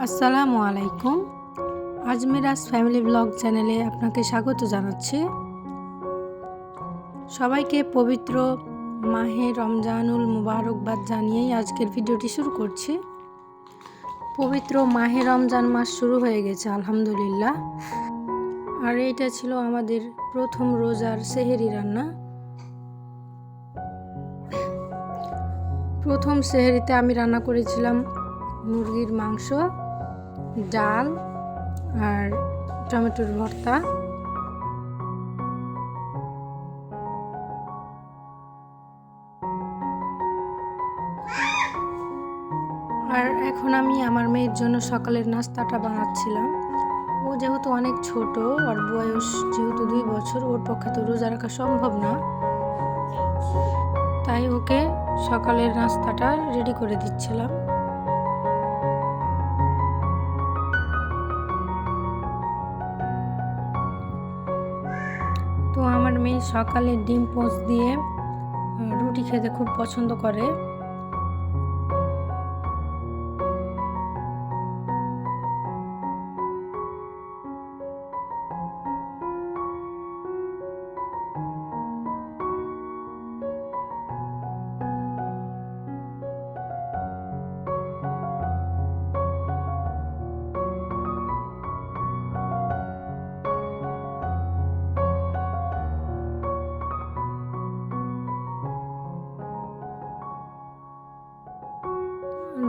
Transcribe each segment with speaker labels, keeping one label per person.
Speaker 1: আসসালামু আলাইকুম। আজমিরাজ family blog চ্যানেলে আপনাকে স্বাগত জানাচ্ছি। সবাইকে পবিত্র মাহে রমজানুল মুবারকবাদ জানিয়েই আজকের ভিডিওটি শুরু করছি। পবিত্র মাহে রমজান মাস শুরু হয়ে গেছে আলহামদুলিল্লাহ। আর এইটা ছিল আমাদের প্রথম রোজার সেহেরি রান্না। প্রথম সেহেরিতে আমি রান্না করেছিলাম মুরগির মাংস, ডাল আর টমেটোর ভর্তা। আর এখন আমি আমার মেয়ের জন্য সকালের নাস্তাটা বানাচ্ছিলাম। ও যেহেতু অনেক ছোট, ওর বয়স যেহেতু 2 বছর, ওর পক্ষে তো রোজা রাখা সম্ভব না, তাই ওকে সকালের নাস্তাটা রেডি করে দিচ্ছিলাম। তো আমার মেয়ে সকালে ডিম পোচ দিয়ে রুটি খেতে খুব পছন্দ করে।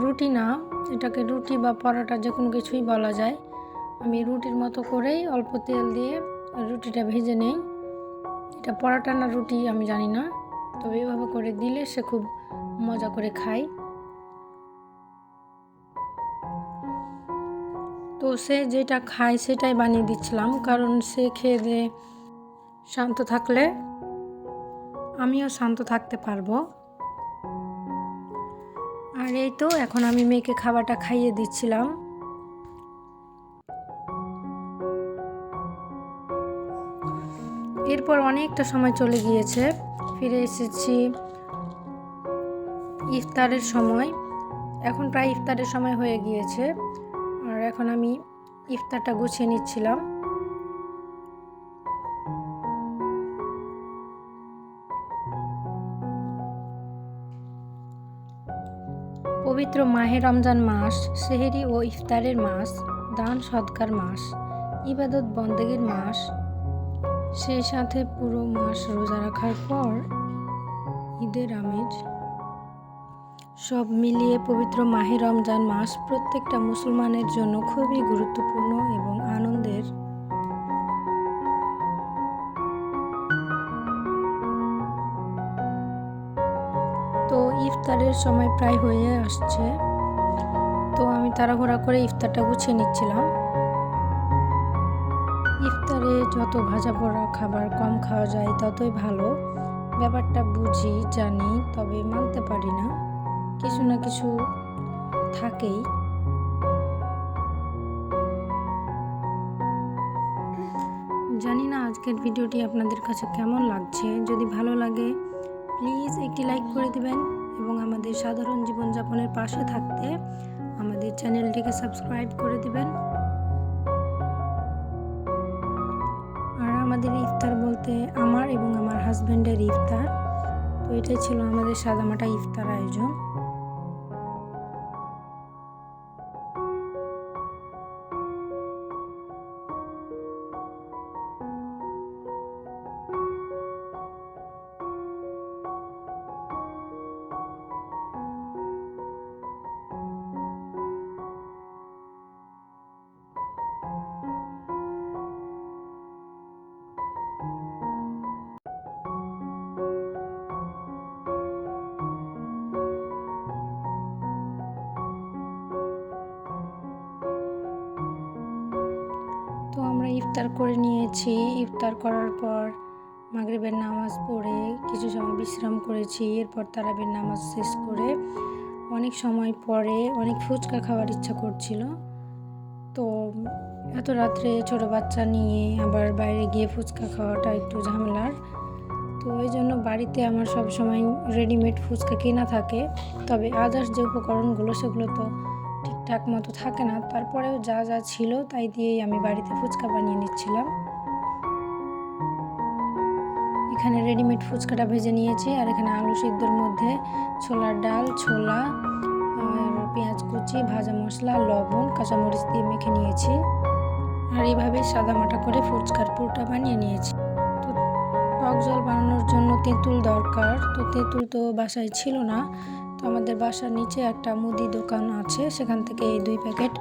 Speaker 1: রুটি না, এটাকে রুটি বা পরোটা যে কোনো কিছুই বলা যায়। আমি রুটির মতো করেই অল্প তেল দিয়ে রুটিটা ভেজে নেই। এটা পরোটা না রুটি আমি জানি না, তবে এভাবে করে দিলে সে খুব মজা করে খায়। তো সে যেটা খায় সেটাই বানিয়ে দিচ্ছিলাম, কারণ সে খেয়ে দিয়ে শান্ত থাকলে আমিও শান্ত থাকতে পারবো। আর এই তো এখন আমি মেয়েকে খাবারটা খাইয়ে দিচ্ছিলাম। এরপর অনেকটা সময় চলে গিয়েছে, ফিরে এসেছি ইফতারের সময়। এখন প্রায় ইফতারের সময় হয়ে গিয়েছে, আর এখন আমি ইফতারটা গুছিয়ে নিচ্ছিলাম। পবিত্র মাহে রমজান মাস সেহেরি ও ইফতারের মাস, দান সদকার মাস, ইবাদত বন্দেগীর মাস, সেই সাথে পুরো মাস রোজা রাখার পর ঈদের আমেজ, সব মিলিয়ে পবিত্র মাহে রমজান মাস প্রত্যেকটা মুসলমানের জন্য খুবই গুরুত্বপূর্ণ এবং আনন্দের। তো ইফতারের সময় প্রায় হয়ে আসছে, তো আমি তাড়াহুড়া করে ইফতারটা গুছিয়ে নিচ্ছিলাম। ইফতারে যত ভাজা পোড়া খাবার কম খাওয়া যায় ততই ভালো। ব্যাপারটা বুঝি, জানি, তবে মানতে পারি না, কিছু না কিছু থাকেই। জানি না আজকের ভিডিওটি আপনাদের কাছে কেমন লাগছে। যদি ভালো লাগে প্লিজ একটি লাইক করে দিবেন এবং আমাদের সাধারণ জীবনযাপনের পাশে থাকতে আমাদের চ্যানেলটিকে সাবস্ক্রাইব করে দিবেন। আর আমাদের ইফতার বলতে আমার এবং আমার হাজব্যান্ডের ইফতার। তো এটাই ছিল আমাদের সাদামাটা ইফতার আয়োজন। তো আমরা ইফতার করে নিয়েছি। ইফতার করার পর মাগরিবের নামাজ পড়ে কিছু সময় বিশ্রাম করেছি। এরপর তারাবির নামাজ শেষ করে অনেক সময় পরে অনেক ফুচকা খাওয়ার ইচ্ছা করছিল। তো এত রাত্রে ছোট বাচ্চা নিয়ে আবার বাইরে গিয়ে ফুচকা খাওয়াটা একটু ঝামেলার। তো এই জন্য বাড়িতে আমার সব সময় রেডিমেড ফুচকা কেনা থাকে, তবে আদার্স যে উপকরণগুলো সেগুলো তো ঠিকঠাক মতো থাকে না, তারপরেও যা যা ছিল তাই দিয়েই আমি বাড়িতে ফুচকা বানিয়ে নিচ্ছিলাম। এখানে রেডিমেড ফুচকাটা ভেজে নিয়েছি, আর এখানে আলু সিদ্ধর মধ্যে ছোলার ডাল, ছোলা আর পেঁয়াজ কুচি, ভাজা মশলা, লবণ, কাঁচামরিচ দিয়ে মেখে নিয়েছি। আর এইভাবে সাদামাটা করে ফুচকার পুরটা বানিয়ে নিয়েছি। তো টক জল বানানোর জন্য তেঁতুল দরকার, তো তেঁতুল তো বাসায় ছিল না, তো আমাদের বাসার নিচে একটা মুদি দোকান আছে, সেখান থেকে এই 2 প্যাকেট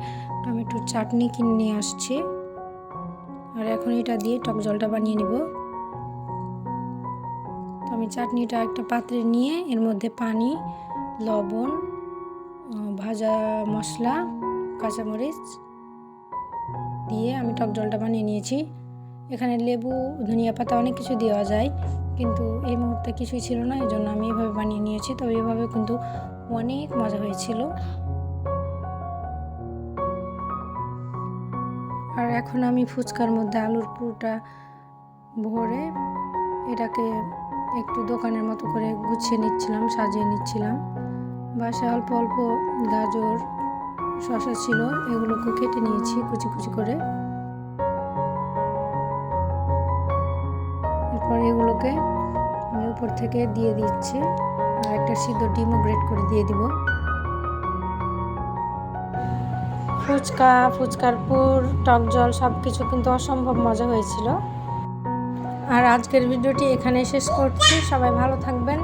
Speaker 1: টমেটোর চাটনি কিনে নিয়ে আসছি। আর এখন এটা দিয়ে টক জলটা বানিয়ে নিব। তো আমি চাটনিটা একটা পাত্রে নিয়ে এর মধ্যে পানি, লবণ, ভাজা মশলা, কাঁচামরিচ দিয়ে আমি টক জলটা বানিয়ে নিয়েছি। এখানে লেবু, ধনিয়া পাতা অনেক কিছু দেওয়া যায়, কিন্তু এই মুহূর্তে কিছুই ছিল না, এই জন্য আমি এভাবে বানিয়ে নিয়েছি। তবে এভাবে কিন্তু অনেক মজা হয়েছিল। আর এখন আমি ফুচকার মধ্যে আলুর পুরটা ভরে এটাকে একটু দোকানের মতো করে গুছিয়ে নিচ্ছিলাম, সাজিয়ে নিচ্ছিলাম। বাসায় অল্প অল্প গাজর, শসা ছিল, এগুলোকে কেটে নিয়েছি কুচি কুচি করে। এরপর এগুলোকে আমি উপর থেকে দিয়ে দিচ্ছি, আর একটা সিদ্ধ ডিমও গ্রেট করে দিয়ে দিব। ফুচকার পুর, টক জল সব কিছু কিন্তু অসম্ভব মজা হয়েছিল। আর আজকের ভিডিওটি এখানে শেষ করছি। সবাই ভালো থাকবেন।